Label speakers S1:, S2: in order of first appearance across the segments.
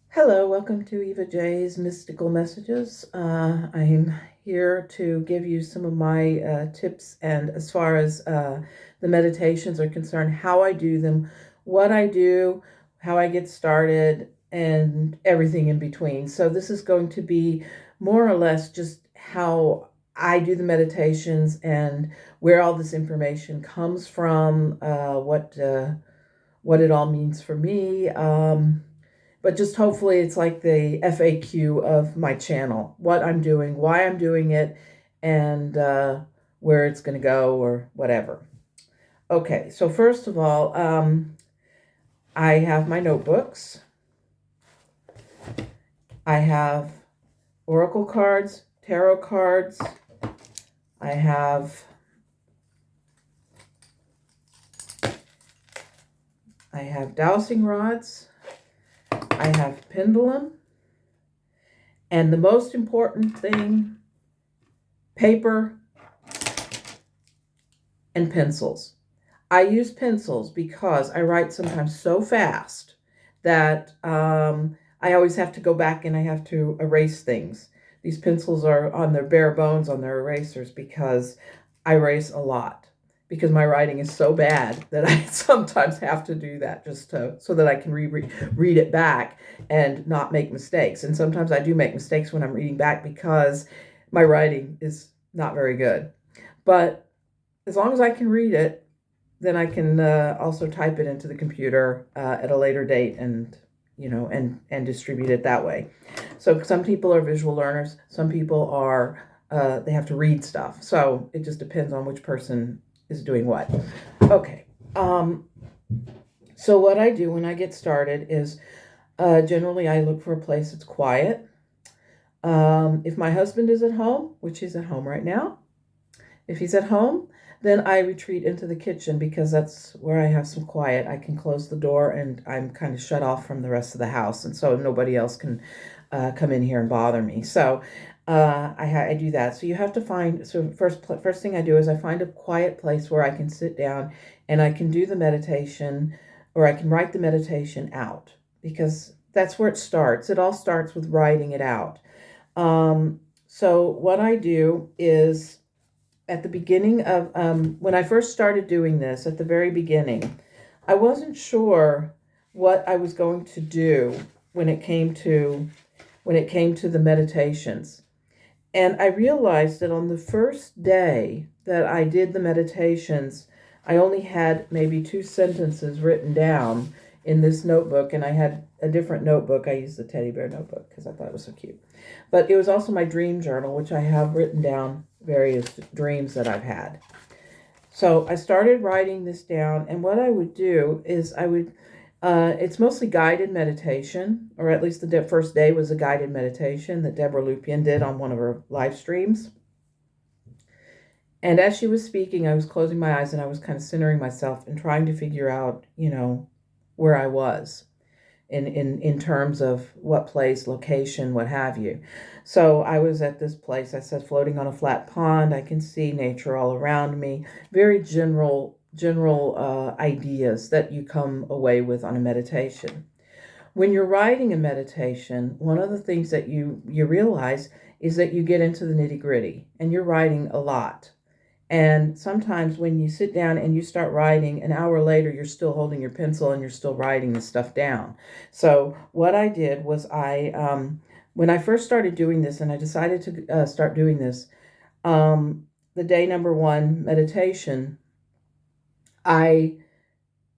S1: Hello, welcome to Eva J's Mystical Messages. I'm here to give you some of my tips, and as far as the meditations are concerned, how I do them, what I do, how I get started, and everything in between. So this is going to be more or less just how I do the meditations and where all this information comes from, what it all means for me. But just hopefully it's like the FAQ of my channel, what I'm doing, why I'm doing it, and where it's going to go or whatever. Okay, so first of all, I have my notebooks. I have oracle cards, tarot cards. I have dowsing rods. I have pendulum. And the most important thing, paper and pencils. I use pencils because I write sometimes so fast that I always have to go back and I have to erase things. These pencils are on their bare bones on their erasers because I erase a lot, because my writing is so bad that I sometimes have to do that just so that I can read it back and not make mistakes. And sometimes I do make mistakes when I'm reading back because my writing is not very good. But as long as I can read it, then I can also type it into the computer at a later date and distribute it that way. So some people are visual learners. Some people are they have to read stuff. So it just depends on which person is doing what. Okay. So what I do when I get started is generally I look for a place that's quiet. If my husband is at home, which he's at home right now, if he's at home, then I retreat into the kitchen because that's where I have some quiet. I can close the door and I'm kind of shut off from the rest of the house, and so nobody else can come in here and bother me. So I do that. So you have to find. So first thing I do is I find a quiet place where I can sit down and I can do the meditation, or I can write the meditation out, because that's where it starts. It all starts with writing it out. So what I do is, at the beginning of when I first started doing this, at the very beginning, I wasn't sure what I was going to do when it came to the meditations. And I realized that on the first day that I did the meditations, I only had maybe 2 sentences written down in this notebook, and I had a different notebook. I used the teddy bear notebook because I thought it was so cute. But it was also my dream journal, which I have written down various dreams that I've had. So I started writing this down, and what I would do is it's mostly guided meditation, or at least the first day was a guided meditation that Deborah Lupien did on one of her live streams. And as she was speaking, I was closing my eyes and I was kind of centering myself and trying to figure out, where I was in terms of what place, location, what have you. So I was at this place, I said, floating on a flat pond. I can see nature all around me. Very general ideas that you come away with on a meditation. When you're writing a meditation, one of the things that you realize is that you get into the nitty-gritty, and you're writing a lot. And sometimes when you sit down and you start writing, an hour later, you're still holding your pencil and you're still writing this stuff down. So what I did was when I first started doing this and I decided to start doing this, the day number 1 meditation, I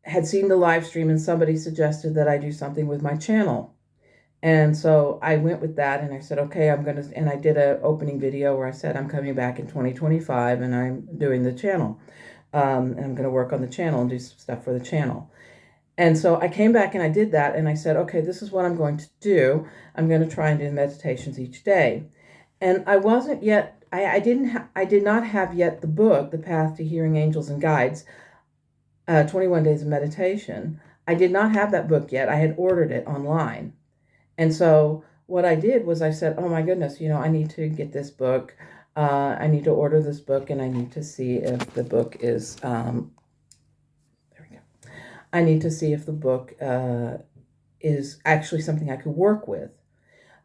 S1: had seen the live stream and somebody suggested that I do something with my channel. And so I went with that and I said, okay, and I did an opening video where I said, I'm coming back in 2025 and I'm doing the channel. And I'm going to work on the channel and do some stuff for the channel. And so I came back and I did that and I said, okay, this is what I'm going to do. I'm going to try and do meditations each day. And I wasn't yet, I did not have yet the book, The Path to Hearing Angels and Guides, 21 Days of Meditation. I did not have that book yet. I had ordered it online. And so what I did was I said, oh my goodness, I need to get this book. I need to order this book, and I need to see if the book is, there we go. I need to see if the book is actually something I could work with.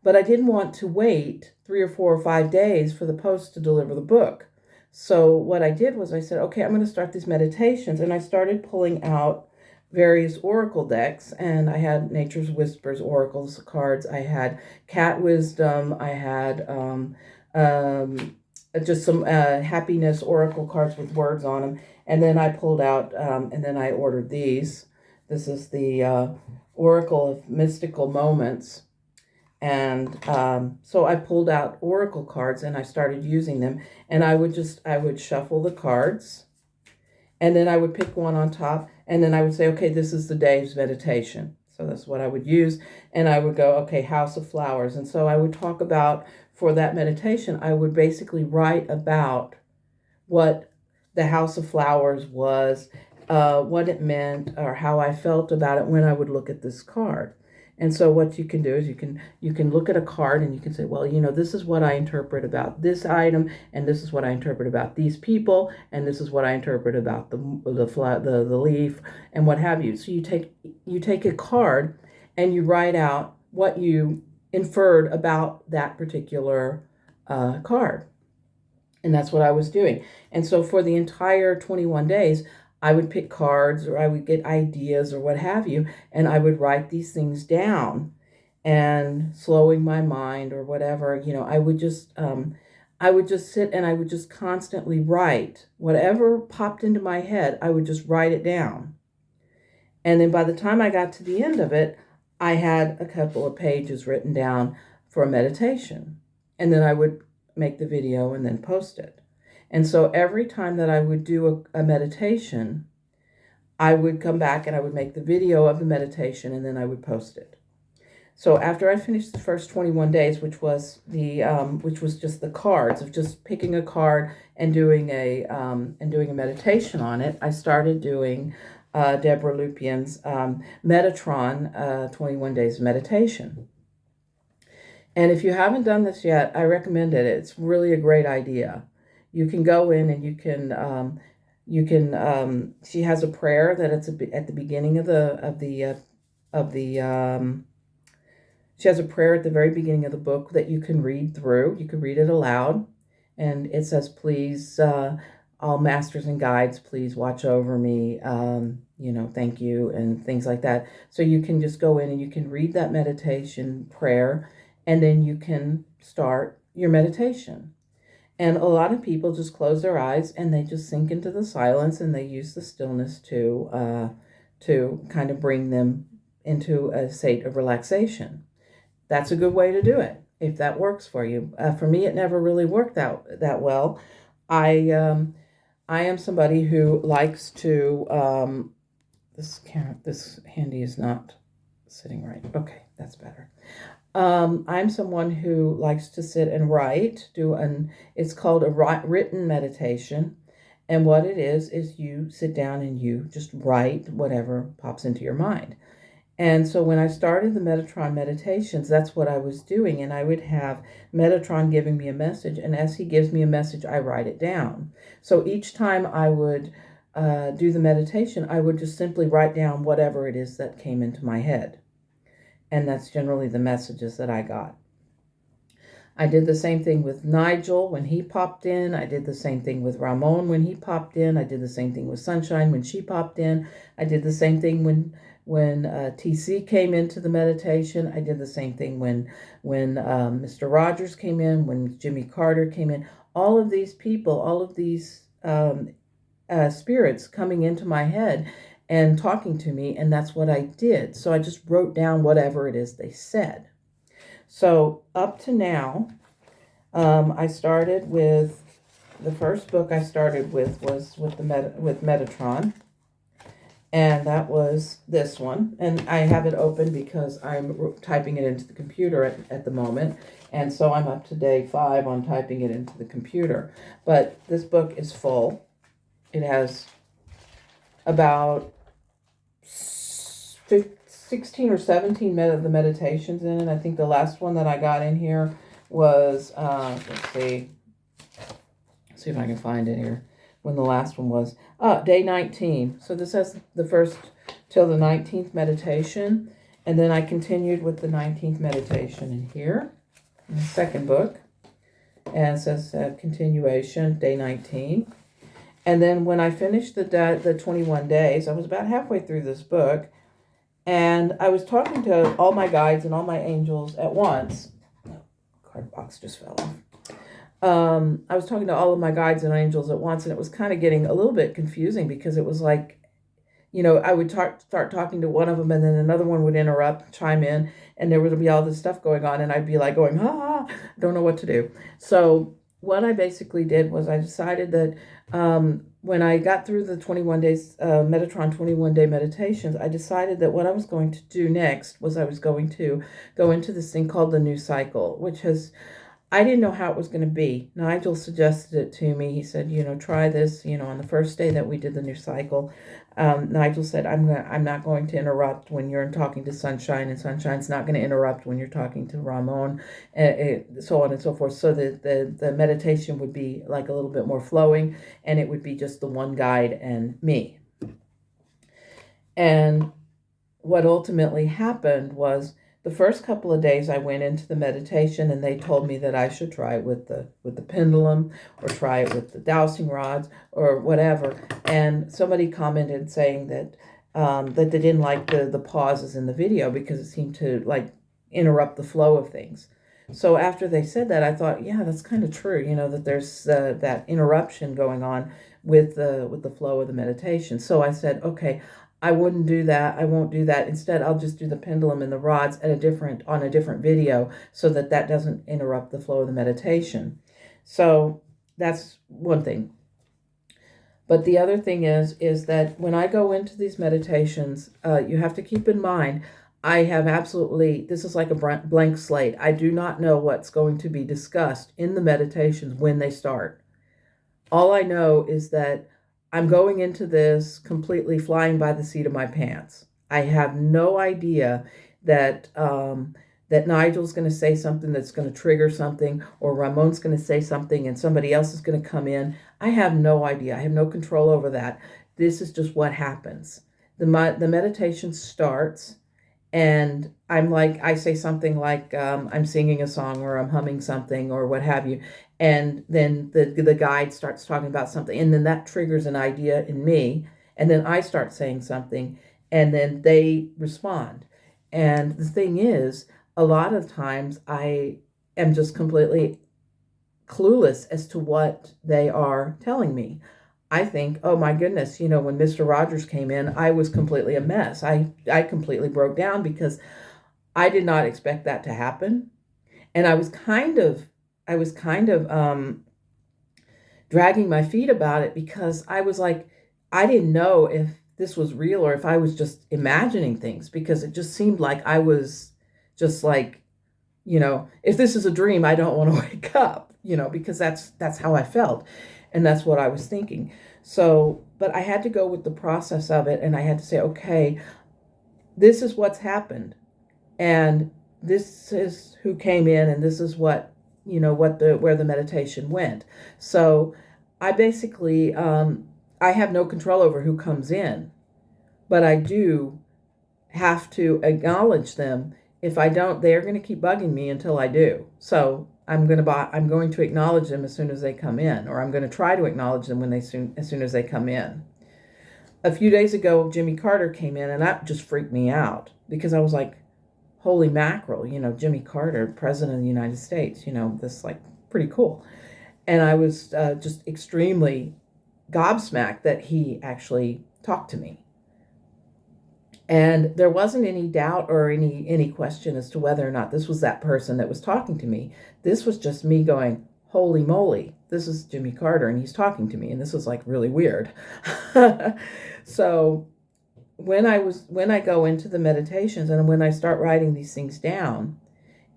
S1: But I didn't want to wait 3 or 4 or 5 days for the post to deliver the book. So what I did was I said, okay, I'm going to start these meditations. And I started pulling out various oracle decks. And I had Nature's Whispers oracles cards. I had Cat Wisdom. I had just some happiness oracle cards with words on them. And then I pulled out, and then I ordered these. This is the Oracle of Mystical Moments. And so I pulled out oracle cards and I started using them. And I would shuffle the cards. And then I would pick one on top. And then I would say, okay, this is the day's meditation. So that's what I would use. And I would go, okay, House of Flowers. And so I would talk about, for that meditation, I would basically write about what the House of Flowers was, what it meant, or how I felt about it when I would look at this card. And so what you can do is you can look at a card and you can say, well, this is what I interpret about this item, and this is what I interpret about these people, and this is what I interpret about the leaf, and what have you. So you take a card and you write out what you inferred about that particular card. And that's what I was doing. And so for the entire 21 days, I would pick cards or I would get ideas or what have you, and I would write these things down, and slowing my mind or whatever, I would just sit and I would just constantly write whatever popped into my head. I would just write it down. And then by the time I got to the end of it, I had a couple of pages written down for a meditation. And then I would make the video and then post it. And so every time that I would do a meditation, I would come back and I would make the video of the meditation and then I would post it. So after I finished the first 21 days, which was just the cards of just picking a card and doing a meditation on it, I started doing Deborah Lupien's Metatron 21 Days Meditation. And if you haven't done this yet, I recommend it. It's really a great idea. You can go in and she has a prayer that it's at the beginning she has a prayer at the very beginning of the book that you can read through. You can read it aloud. And it says, please, all masters and guides, please watch over me. Thank you, and things like that. So you can just go in and you can read that meditation prayer, and then you can start your meditation. And a lot of people just close their eyes and they just sink into the silence, and they use the stillness to kind of bring them into a state of relaxation. That's a good way to do it if that works for you. For me, it never really worked out that well. I am somebody who likes to. This handy is not sitting right. Okay, that's better. I'm someone who likes to sit and write, it's called a written meditation. And what it is you sit down and you just write whatever pops into your mind. And so when I started the Metatron meditations, that's what I was doing. And I would have Metatron giving me a message. And as he gives me a message, I write it down. So each time I would do the meditation, I would just simply write down whatever it is that came into my head. And that's generally the messages that I got. I did the same thing with Nigel when he popped in. I did the same thing with Ramon when he popped in. I did the same thing with Sunshine when she popped in. I did the same thing when TC came into the meditation. I did the same thing when Mr. Rogers came in, when Jimmy Carter came in. All of these people, all of these spirits coming into my head and talking to me, and that's what I did. So I just wrote down whatever it is they said. So up to now, I started with, the first book I started with was with Metatron, and that was this one. And I have it open because I'm typing it into the computer at the moment, and so I'm up to day 5 on typing it into the computer. But this book is full. It has about 16 or 17 of the meditations in it. I think the last one that I got in here was, let's see if I can find it here, when the last one was. Day 19. So this has the first till the 19th meditation. And then I continued with the 19th meditation in here, in the second book. And it says continuation, day 19. And then when I finished the 21 days, I was about halfway through this book, and I was talking to all my guides and all my angels at once. Oh, card box just fell off. I was talking to all of my guides and angels at once, and it was kind of getting a little bit confusing because it was like, I would start talking to one of them, and then another one would interrupt, chime in, and there would be all this stuff going on, and I'd be like going, don't know what to do. So what I basically did was I decided that when I got through the 21 days, Metatron 21-day meditations, I decided that what I was going to do next was I was going to go into this thing called the new cycle, which I didn't know how it was going to be. Nigel suggested it to me. He said, try this, on the first day that we did the new cycle. Nigel said, I'm not going to interrupt when you're talking to Sunshine, and Sunshine's not going to interrupt when you're talking to Ramon, so on and so forth. So the meditation would be like a little bit more flowing, and it would be just the one guide and me. And what ultimately happened was, the first couple of days I went into the meditation, and they told me that I should try it with the pendulum, or try it with the dowsing rods, or whatever. And somebody commented saying that they didn't like the pauses in the video because it seemed to like interrupt the flow of things. So after they said that, I thought, yeah, that's kind of true. That there's that interruption going on with the flow of the meditation. So I said, okay, I wouldn't do that. I won't do that. Instead, I'll just do the pendulum and the rods on a different video, so that doesn't interrupt the flow of the meditation. So that's one thing. But the other thing is that when I go into these meditations, you have to keep in mind, this is like a blank slate. I do not know what's going to be discussed in the meditations when they start. All I know is that I'm going into this completely flying by the seat of my pants. I have no idea that that Nigel's going to say something that's going to trigger something, or Ramon's going to say something and somebody else is going to come in. I have no idea. I have no control over that. This is just what happens. The meditation starts, and I say something like I'm singing a song, or I'm humming something, or what have you. And then the guide starts talking about something, and then that triggers an idea in me. And then I start saying something, and then they respond. And the thing is, a lot of times I am just completely clueless as to what they are telling me. I think, oh my goodness, when Mr. Rogers came in, I was completely a mess. I completely broke down because I did not expect that to happen. And I was kind of dragging my feet about it, because I was like, I didn't know if this was real or if I was just imagining things, because it just seemed like I was just like, if this is a dream, I don't want to wake up, because that's how I felt. And that's what I was thinking. So, but I had to go with the process of it, and I had to say, okay, this is what's happened, and this is who came in, and this is what, where the meditation went. So I basically, I have no control over who comes in, but I do have to acknowledge them. If I don't, they're going to keep bugging me until I do. So I'm going to acknowledge them as soon as they come in, or I'm going to try to acknowledge them as soon as they come in. A few days ago, Jimmy Carter came in, and that just freaked me out, because I was like, holy mackerel, Jimmy Carter, President of the United States, this like pretty cool. And I was just extremely gobsmacked that he actually talked to me. And there wasn't any doubt or any question as to whether or not this was that person that was talking to me. This was just me going, holy moly, this is Jimmy Carter, and he's talking to me, and this is like really weird. So when I go into the meditations, and when I start writing these things down,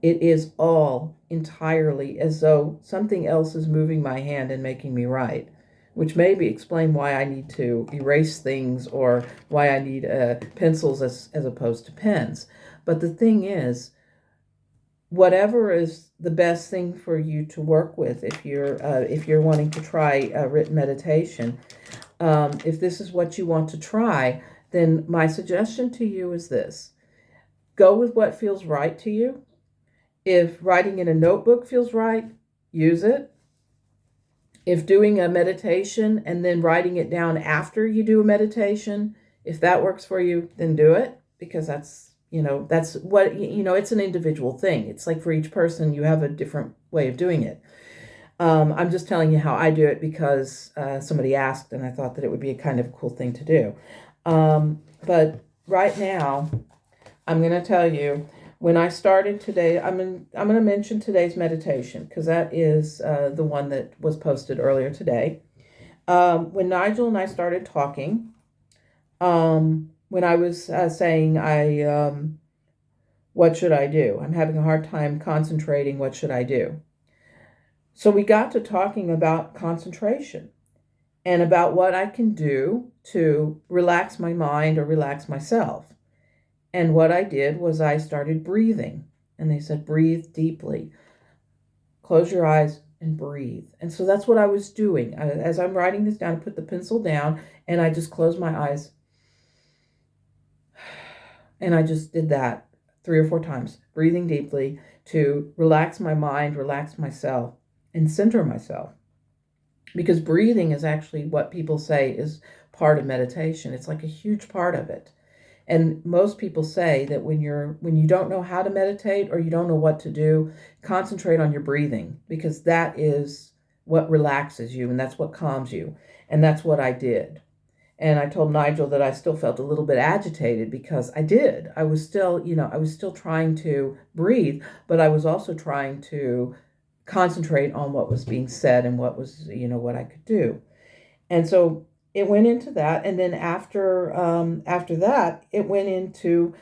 S1: it is all entirely as though something else is moving my hand and making me write, which maybe explain why I need to erase things, or why I need pencils as opposed to pens. But the thing is, whatever is the best thing for you to work with, if you're wanting to try written meditation, if this is what you want to try, then my suggestion to you is this. Go with what feels right to you. If writing in a notebook feels right, use it. If doing a meditation and then writing it down after you do a meditation, if that works for you, then do it, because that's what, it's an individual thing. It's like for each person, you have a different way of doing it. I'm just telling you how I do it because somebody asked, and I thought that it would be a kind of cool thing to do. But right now, I'm going to tell you, when I started today, I'm going to mention today's meditation because that is the one that was posted earlier today. When Nigel and I started talking, when I was saying what should I do? I'm having a hard time concentrating. What should I do? So we got to talking about concentration and about what I can do to relax my mind or relax myself. And what I did was I started breathing. And they said, breathe deeply. Close your eyes and breathe. And so that's what I was doing. As I'm writing this down, I put the pencil down and I just closed my eyes. And I just did that 3 or 4 times, breathing deeply to relax my mind, relax myself, and center myself. Because breathing is actually what people say is part of meditation. It's like a huge part of it. And most people say that when you don't know how to meditate or you don't know what to do, concentrate on your breathing, because that is what relaxes you and that's what calms you. And that's what I did. And I told Nigel that I still felt a little bit agitated because I did. I was still trying to breathe, but I was also trying to concentrate on what was being said and what was, what I could do. And so it went into that, and then after that, it went into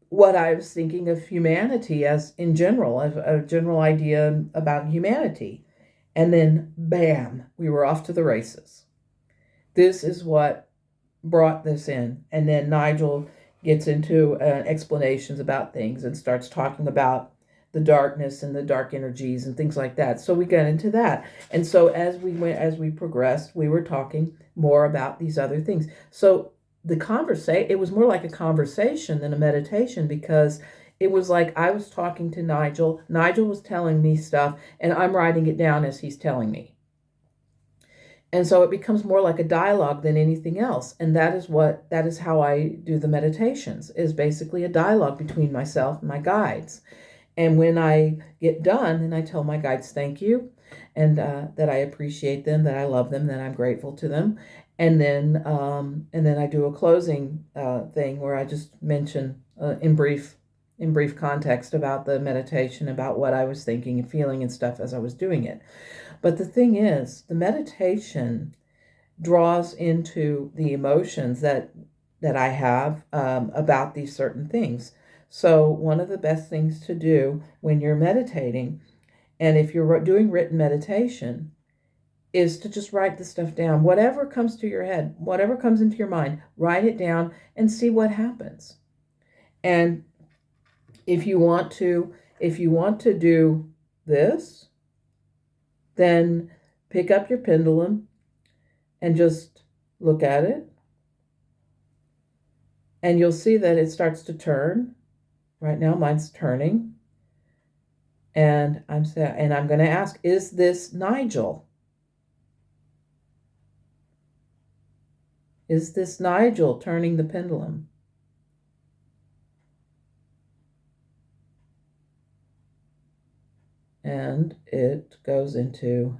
S1: what I was thinking of humanity as in general, a general idea about humanity. And then, bam, we were off to the races. This is what brought this in. And then Nigel gets into explanations about things and starts talking about the darkness and the dark energies and things like that. So we got into that. And so as we progressed, we were talking more about these other things. So it was more like a conversation than a meditation, because it was like I was talking to Nigel. Nigel was telling me stuff and I'm writing it down as he's telling me. And so it becomes more like a dialogue than anything else. And that is how I do the meditations, is basically a dialogue between myself and my guides. And when I get done, then I tell my guides thank you, and that I appreciate them, that I love them, that I'm grateful to them. And then I do a closing thing where I just mention in brief context about the meditation, about what I was thinking and feeling and stuff as I was doing it. But the thing is, the meditation draws into the emotions that I have about these certain things. So one of the best things to do when you're meditating, and if you're doing written meditation, is to just write the stuff down. Whatever comes to your head, whatever comes into your mind, write it down and see what happens. And if you want to do this, then pick up your pendulum and just look at it. And you'll see that it starts to turn. Right now, mine's turning. And I'm going to ask, is this Nigel? Is this Nigel turning the pendulum? And it goes into,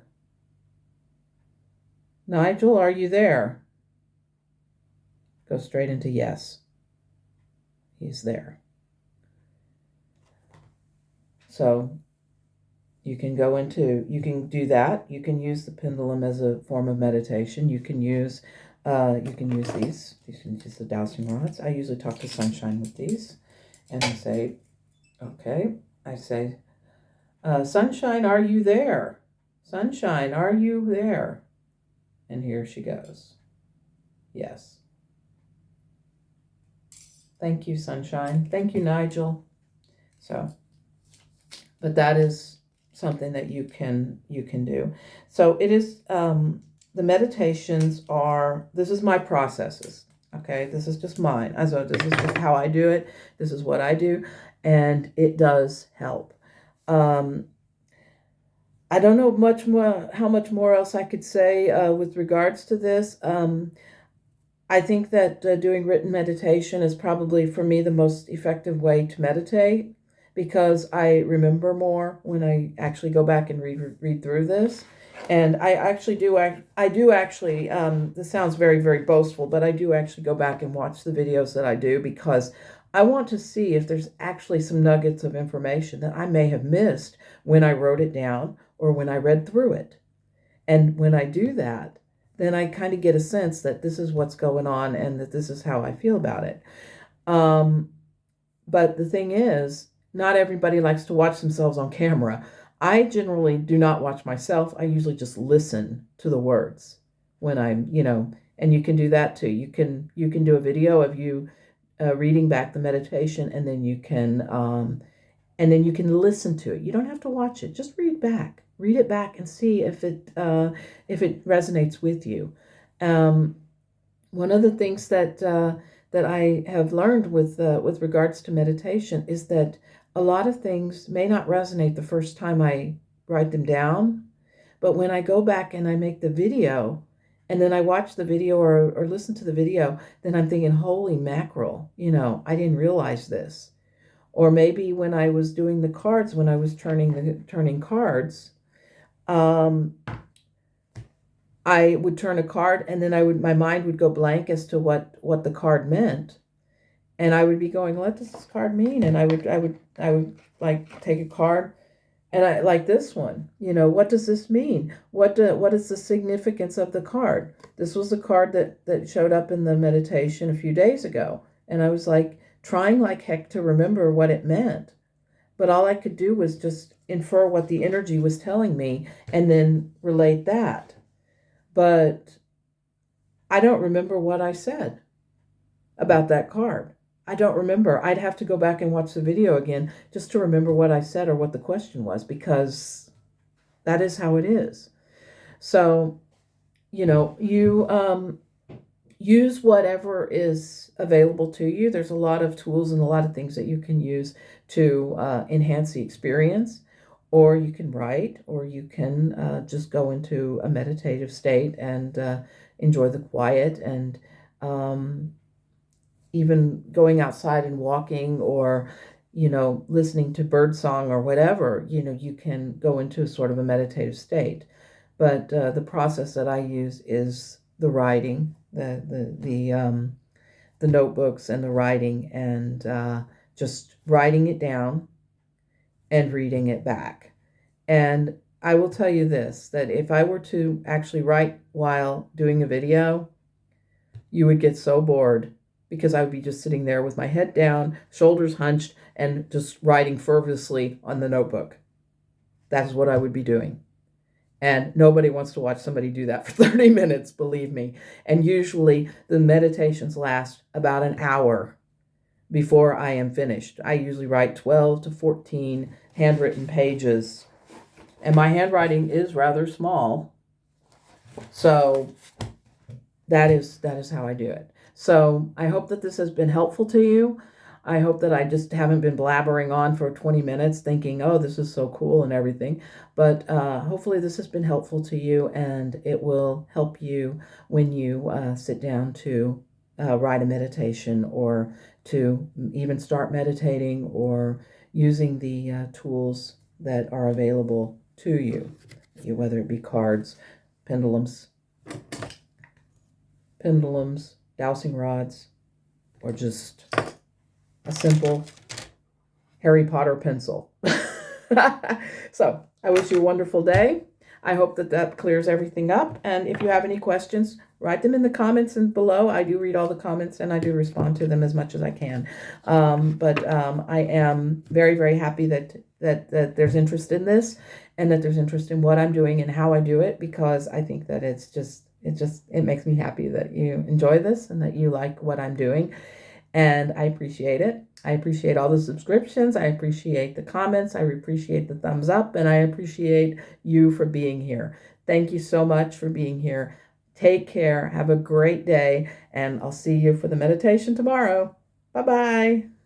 S1: Nigel, are you there? Go straight into yes. He's there. So you can do that. You can use the pendulum as a form of meditation. You can use these. You can use the dowsing rods. I usually talk to Sunshine with these. And I say, okay. I say, Sunshine, are you there? Sunshine, are you there? And here she goes. Yes. Thank you, Sunshine. Thank you, Nigel. So, but that is something that you can do. So it is, the meditations are, this is my processes. Okay, this is just mine. So this is just how I do it. This is what I do, and it does help. Um, I don't know much more, how much more else I could say with regards to this. I think that doing written meditation is probably for me the most effective way to meditate because I remember more when I actually go back and read through this. And I actually do, I do actually, this sounds very, very boastful, but I do actually go back and watch the videos that I do because I want to see if there's actually some nuggets of information that I may have missed when I wrote it down or when I read through it. And when I do that, then I kind of get a sense that this is what's going on and that this is how I feel about it. Um, but the thing is, not everybody likes to watch themselves on camera. I generally do not watch myself. I usually just listen to the words when I'm, and you can do that too. You can do a video of you reading back the meditation, and then you can listen to it. You don't have to watch it. Just read it back, and see if it resonates with you. Um, One of the things that I have learned with regards to meditation is that a lot of things may not resonate the first time I write them down, but when I go back and I make the video, and then I watch the video or listen to the video, then I'm thinking, holy mackerel, I didn't realize this. Or maybe when I was doing the cards, when I was turning cards, um, I would turn a card, and then my mind would go blank as to what the card meant, and I would be going, what does this card mean? And I would like take a card, and I like this one, what does this mean? What is the significance of the card? This was the card that showed up in the meditation a few days ago, and I was like trying like heck to remember what it meant, but all I could do was just infer what the energy was telling me and then relate that. But I don't remember what I said about that card. I don't remember. I'd have to go back and watch the video again just to remember what I said or what the question was, because that is how it is. So, you use whatever is available to you. There's a lot of tools and a lot of things that you can use to enhance the experience. Or you can write, or you can just go into a meditative state and enjoy the quiet, and even going outside and walking, or listening to birdsong or whatever. You can go into sort of a meditative state. But the process that I use is the writing, the notebooks and the writing, and just writing it down and reading it back. And I will tell you this, that if I were to actually write while doing a video, you would get so bored, because I would be just sitting there with my head down, shoulders hunched, and just writing fervently on the notebook. That's what I would be doing. And nobody wants to watch somebody do that for 30 minutes, believe me. And usually the meditations last about an hour before I am finished. I usually write 12 to 14 handwritten pages, and my handwriting is rather small. So that is how I do it. So I hope that this has been helpful to you. I hope that I just haven't been blabbering on for 20 minutes thinking, oh, this is so cool and everything. But hopefully this has been helpful to you, and it will help you when you sit down to write a meditation, or to even start meditating, or using the tools that are available to you, whether it be cards, pendulums, dowsing rods, or just a simple Harry Potter pencil. So I wish you a wonderful day. I hope that clears everything up. And if you have any questions, write them in the comments and below. I do read all the comments, and I do respond to them as much as I can. But I am very, very happy that there's interest in this, and that there's interest in what I'm doing and how I do it, because I think that it makes me happy that you enjoy this and that you like what I'm doing. And I appreciate it. I appreciate all the subscriptions. I appreciate the comments. I appreciate the thumbs up. And I appreciate you for being here. Thank you so much for being here. Take care. Have a great day. And I'll see you for the meditation tomorrow. Bye bye.